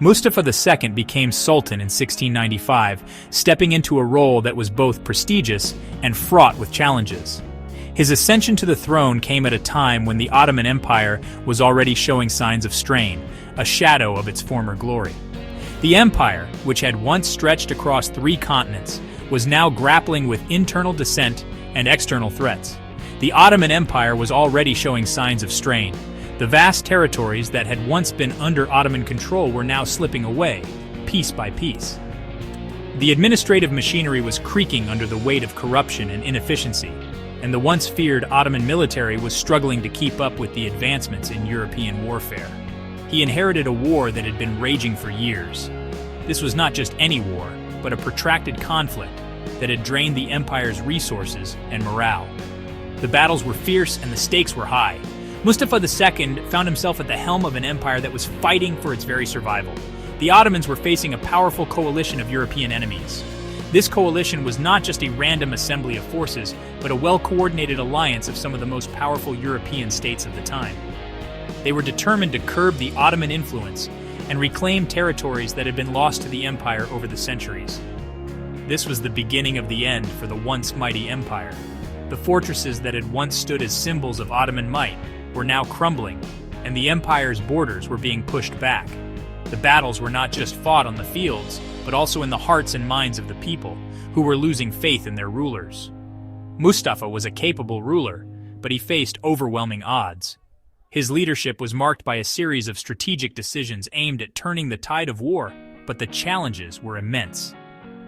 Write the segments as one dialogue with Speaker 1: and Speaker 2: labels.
Speaker 1: Mustafa II became Sultan in 1695, stepping into a role that was both prestigious and fraught with challenges. His ascension to the throne came at a time when the Ottoman Empire was already showing signs of strain, a shadow of its former glory. The empire, which had once stretched across 3 continents, was now grappling with internal dissent and external threats. The Ottoman Empire was already showing signs of strain. The vast territories that had once been under Ottoman control were now slipping away, piece by piece. The administrative machinery was creaking under the weight of corruption and inefficiency, and the once feared Ottoman military was struggling to keep up with the advancements in European warfare. He inherited a war that had been raging for years. This was not just any war, but a protracted conflict that had drained the empire's resources and morale. The battles were fierce and the stakes were high. Mustafa II found himself at the helm of an empire that was fighting for its very survival. The Ottomans were facing a powerful coalition of European enemies. This coalition was not just a random assembly of forces, but a well-coordinated alliance of some of the most powerful European states of the time. They were determined to curb the Ottoman influence and reclaim territories that had been lost to the empire over the centuries. This was the beginning of the end for the once mighty empire. The fortresses that had once stood as symbols of Ottoman might were now crumbling, and the empire's borders were being pushed back. The battles were not just fought on the fields, but also in the hearts and minds of the people, who were losing faith in their rulers. Mustafa was a capable ruler, but he faced overwhelming odds. His leadership was marked by a series of strategic decisions aimed at turning the tide of war, but the challenges were immense.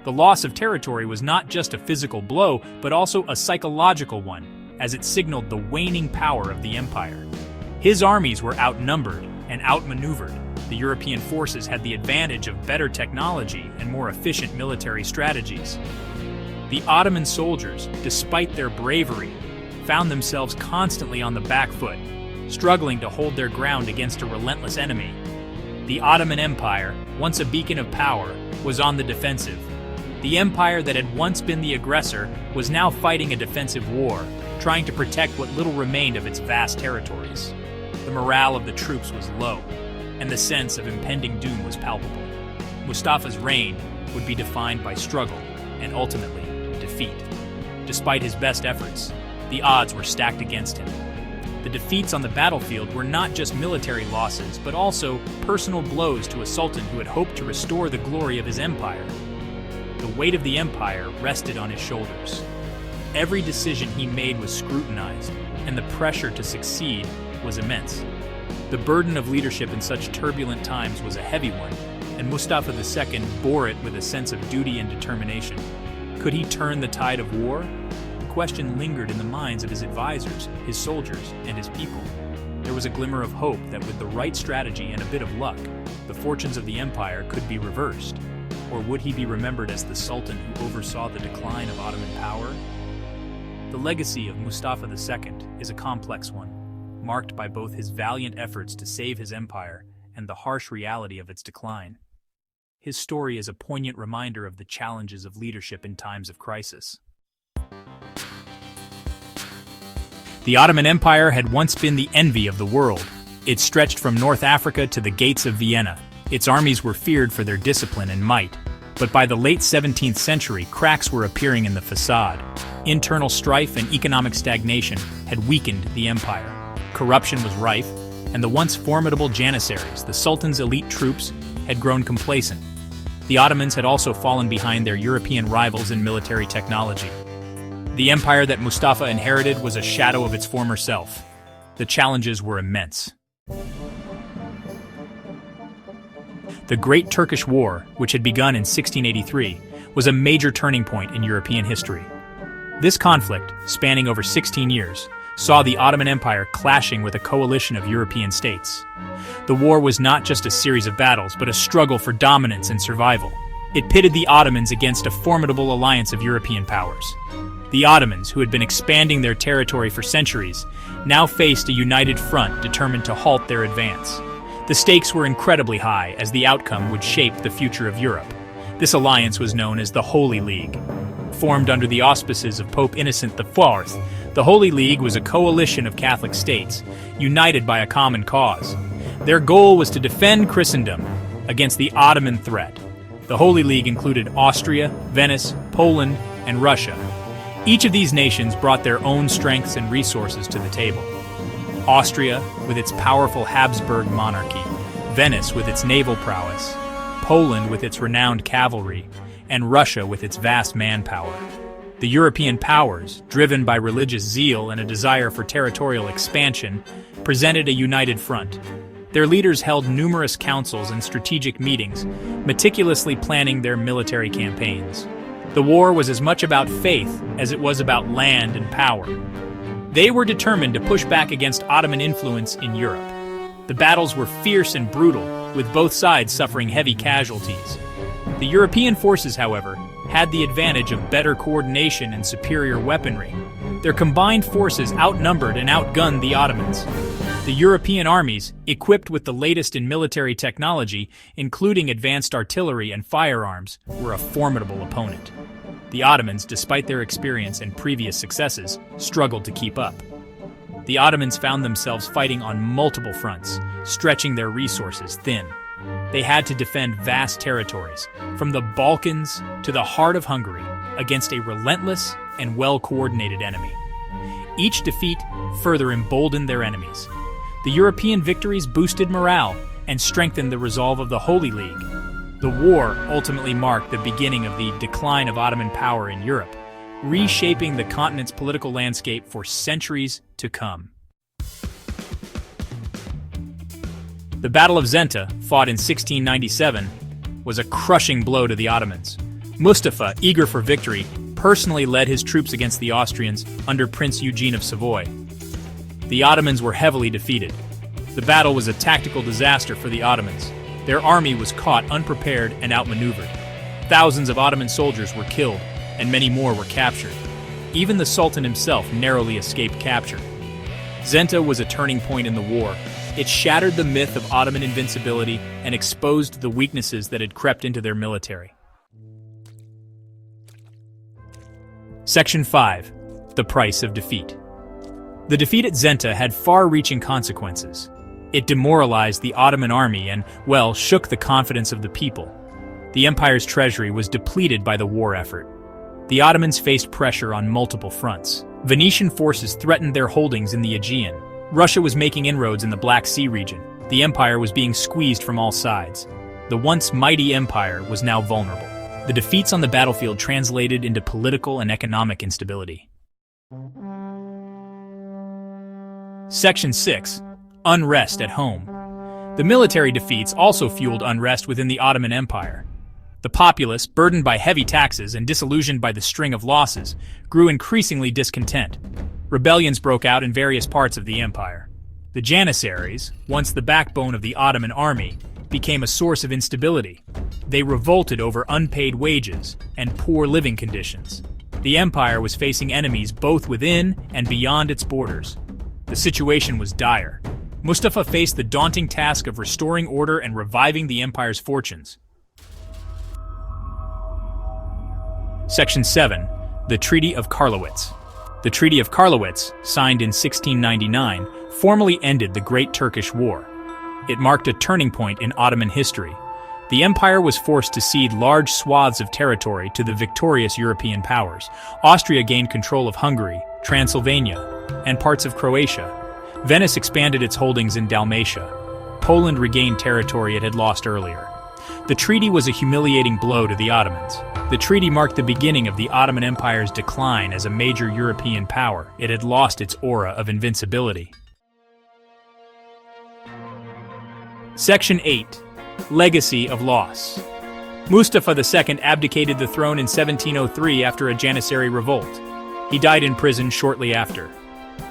Speaker 1: The loss of territory was not just a physical blow, but also a psychological one, as it signaled the waning power of the empire. His armies were outnumbered and outmaneuvered. The European forces had the advantage of better technology and more efficient military strategies. The Ottoman soldiers, despite their bravery, found themselves constantly on the back foot, struggling to hold their ground against a relentless enemy. The Ottoman Empire, once a beacon of power, was on the defensive. The empire that had once been the aggressor was now fighting a defensive war, trying to protect what little remained of its vast territories. The morale of the troops was low, and the sense of impending doom was palpable. Mustafa's reign would be defined by struggle and ultimately defeat. Despite his best efforts, the odds were stacked against him. The defeats on the battlefield were not just military losses, but also personal blows to a sultan who had hoped to restore the glory of his empire. The weight of the empire rested on his shoulders. Every decision he made was scrutinized, and the pressure to succeed was immense. The burden of leadership in such turbulent times was a heavy one, and Mustafa II bore it with a sense of duty and determination. Could he turn the tide of war? The question lingered in the minds of his advisors, his soldiers, and his people. There was a glimmer of hope that with the right strategy and a bit of luck, the fortunes of the empire could be reversed. Or would he be remembered as the Sultan who oversaw the decline of Ottoman power? The legacy of Mustafa II is a complex one, marked by both his valiant efforts to save his empire and the harsh reality of its decline. His story is a poignant reminder of the challenges of leadership in times of crisis. The Ottoman Empire had once been the envy of the world. It stretched from North Africa to the gates of Vienna. Its armies were feared for their discipline and might. But by the late 17th century, cracks were appearing in the facade. Internal strife and economic stagnation had weakened the empire. Corruption was rife, and the once formidable janissaries, the Sultan's elite troops, had grown complacent. The Ottomans had also fallen behind their European rivals in military technology. The empire that Mustafa inherited was a shadow of its former self. The challenges were immense. The Great Turkish War, which had begun in 1683, was a major turning point in European history. This conflict, spanning over 16 years, saw the Ottoman Empire clashing with a coalition of European states. The war was not just a series of battles, but a struggle for dominance and survival. It pitted the Ottomans against a formidable alliance of European powers. The Ottomans, who had been expanding their territory for centuries, now faced a united front determined to halt their advance. The stakes were incredibly high, as the outcome would shape the future of Europe. This alliance was known as the Holy League. Formed under the auspices of Pope Innocent IV, the Holy League was a coalition of Catholic states, united by a common cause. Their goal was to defend Christendom against the Ottoman threat. The Holy League included Austria, Venice, Poland, and Russia. Each of these nations brought their own strengths and resources to the table. Austria, with its powerful Habsburg monarchy, Venice with its naval prowess, Poland with its renowned cavalry, and Russia with its vast manpower. The European powers, driven by religious zeal and a desire for territorial expansion, presented a united front. Their leaders held numerous councils and strategic meetings, meticulously planning their military campaigns. The war was as much about faith as it was about land and power. They were determined to push back against Ottoman influence in Europe. The battles were fierce and brutal, with both sides suffering heavy casualties. The European forces, however, had the advantage of better coordination and superior weaponry. Their combined forces outnumbered and outgunned the Ottomans. The European armies, equipped with the latest in military technology, including advanced artillery and firearms, were a formidable opponent. The Ottomans, despite their experience and previous successes, struggled to keep up. The Ottomans found themselves fighting on multiple fronts, stretching their resources thin. They had to defend vast territories, from the Balkans to the heart of Hungary, against a relentless and well-coordinated enemy. Each defeat further emboldened their enemies. The European victories boosted morale and strengthened the resolve of the Holy League. The war ultimately marked the beginning of the decline of Ottoman power in Europe, reshaping the continent's political landscape for centuries to come. The Battle of Zenta, fought in 1697, was a crushing blow to the Ottomans. Mustafa, eager for victory, personally led his troops against the Austrians under Prince Eugene of Savoy. The Ottomans were heavily defeated. The battle was a tactical disaster for the Ottomans. Their army was caught unprepared and outmaneuvered. Thousands of Ottoman soldiers were killed, and many more were captured. Even the Sultan himself narrowly escaped capture. Zenta was a turning point in the war. It shattered the myth of Ottoman invincibility and exposed the weaknesses that had crept into their military. Section 5. The Price of Defeat. The defeat at Zenta had far-reaching consequences. It demoralized the Ottoman army and, well, shook the confidence of the people. The empire's treasury was depleted by the war effort. The Ottomans faced pressure on multiple fronts. Venetian forces threatened their holdings in the Aegean. Russia was making inroads in the Black Sea region. The empire was being squeezed from all sides. The once mighty empire was now vulnerable. The defeats on the battlefield translated into political and economic instability. Section 6. Unrest at home. The military defeats also fueled unrest within the Ottoman Empire. The populace, burdened by heavy taxes and disillusioned by the string of losses, grew increasingly discontent. Rebellions broke out in various parts of the empire. The Janissaries, once the backbone of the Ottoman army, became a source of instability. They revolted over unpaid wages and poor living conditions. The empire was facing enemies both within and beyond its borders. The situation was dire. Mustafa faced the daunting task of restoring order and reviving the empire's fortunes. Section 7. The Treaty of Karlowitz. The Treaty of Karlowitz, signed in 1699, formally ended the Great Turkish War. It marked a turning point in Ottoman history. The empire was forced to cede large swaths of territory to the victorious European powers. Austria gained control of Hungary, Transylvania, and parts of Croatia. Venice expanded its holdings in Dalmatia. Poland regained territory it had lost earlier. The treaty was a humiliating blow to the Ottomans. The treaty marked the beginning of the Ottoman Empire's decline as a major European power. It had lost its aura of invincibility. Section 8. Legacy of Loss. Mustafa II abdicated the throne in 1703 after a Janissary revolt. He died in prison shortly after.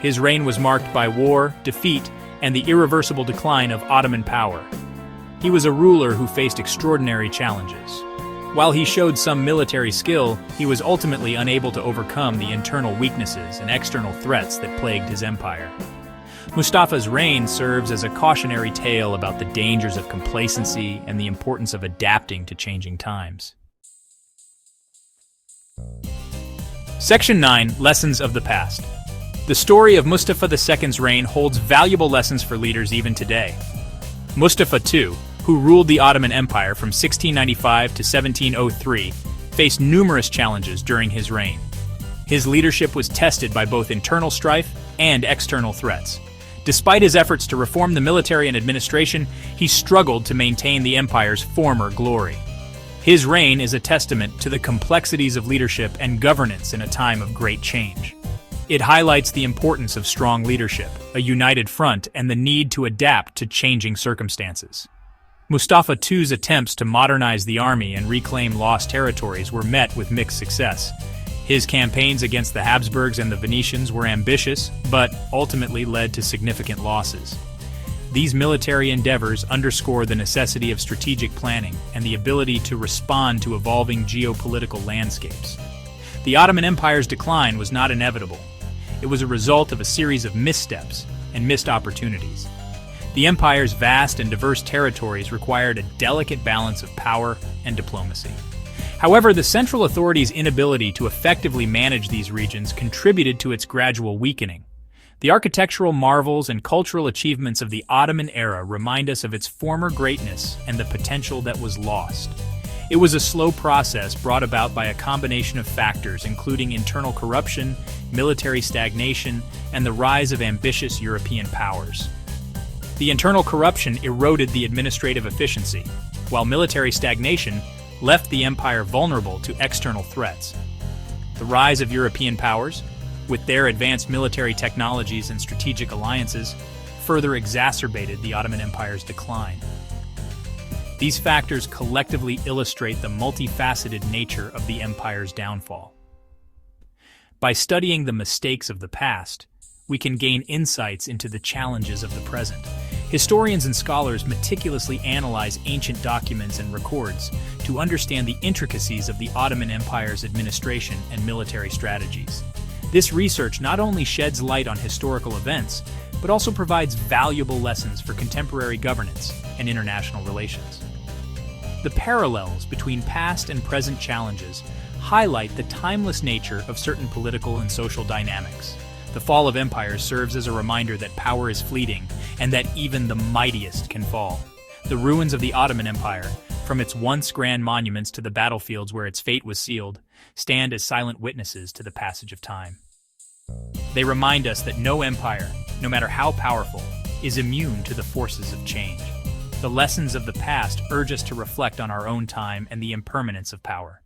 Speaker 1: His reign was marked by war, defeat, and the irreversible decline of Ottoman power. He was a ruler who faced extraordinary challenges. While he showed some military skill, he was ultimately unable to overcome the internal weaknesses and external threats that plagued his empire. Mustafa's reign serves as a cautionary tale about the dangers of complacency and the importance of adapting to changing times. Section 9. Lessons of the Past. The story of Mustafa II's reign holds valuable lessons for leaders even today. Mustafa II, who ruled the Ottoman Empire from 1695 to 1703, faced numerous challenges during his reign. His leadership was tested by both internal strife and external threats. Despite his efforts to reform the military and administration, he struggled to maintain the empire's former glory. His reign is a testament to the complexities of leadership and governance in a time of great change. It highlights the importance of strong leadership, a united front, and the need to adapt to changing circumstances. Mustafa II's attempts to modernize the army and reclaim lost territories were met with mixed success. His campaigns against the Habsburgs and the Venetians were ambitious, but ultimately led to significant losses. These military endeavors underscore the necessity of strategic planning and the ability to respond to evolving geopolitical landscapes. The Ottoman Empire's decline was not inevitable. It was a result of a series of missteps and missed opportunities. The empire's vast and diverse territories required a delicate balance of power and diplomacy. However, the central authority's inability to effectively manage these regions contributed to its gradual weakening. The architectural marvels and cultural achievements of the Ottoman era remind us of its former greatness and the potential that was lost. It was a slow process brought about by a combination of factors, including internal corruption, military stagnation, and the rise of ambitious European powers. The internal corruption eroded the administrative efficiency, while military stagnation left the empire vulnerable to external threats. The rise of European powers, with their advanced military technologies and strategic alliances, further exacerbated the Ottoman Empire's decline. These factors collectively illustrate the multifaceted nature of the empire's downfall. By studying the mistakes of the past, we can gain insights into the challenges of the present. Historians and scholars meticulously analyze ancient documents and records to understand the intricacies of the Ottoman Empire's administration and military strategies. This research not only sheds light on historical events, but also provides valuable lessons for contemporary governance and international relations. The parallels between past and present challenges highlight the timeless nature of certain political and social dynamics. The fall of empires serves as a reminder that power is fleeting and that even the mightiest can fall. The ruins of the Ottoman Empire, from its once grand monuments to the battlefields where its fate was sealed, stand as silent witnesses to the passage of time. They remind us that no empire, no matter how powerful, is immune to the forces of change. The lessons of the past urge us to reflect on our own time and the impermanence of power.